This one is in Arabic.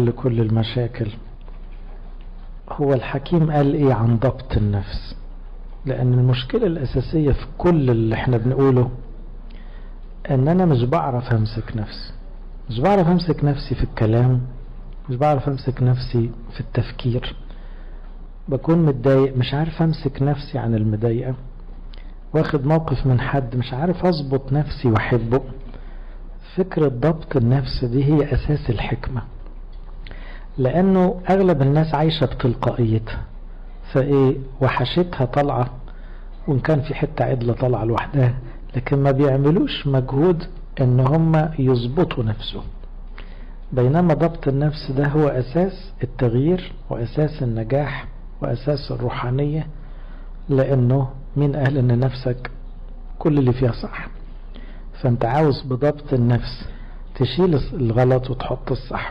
لكل المشاكل. هو الحكيم قال ايه عن ضبط النفس؟ لان المشكلة الاساسية في كل اللي احنا بنقوله ان انا مش بعرف امسك نفسي، مش بعرف امسك نفسي في الكلام، مش بعرف امسك نفسي في التفكير، بكون متضايق مش عارف امسك نفسي عن المضايقة، واخد موقف من حد مش عارف اضبط نفسي واحبه. فكرة ضبط النفس دي هي اساس الحكمة، لانه اغلب الناس عايشة بتلقائيتها، فايه وحشتها طالعة، وان كان في حتة عدلة طالعة لوحدها، لكن ما بيعملوش مجهود ان هم يظبطوا نفسهم. بينما ضبط النفس ده هو اساس التغيير واساس النجاح واساس الروحانية، لانه مين قال ان نفسك كل اللي فيها صح؟ فانت عاوز بضبط النفس تشيل الغلط وتحط الصح.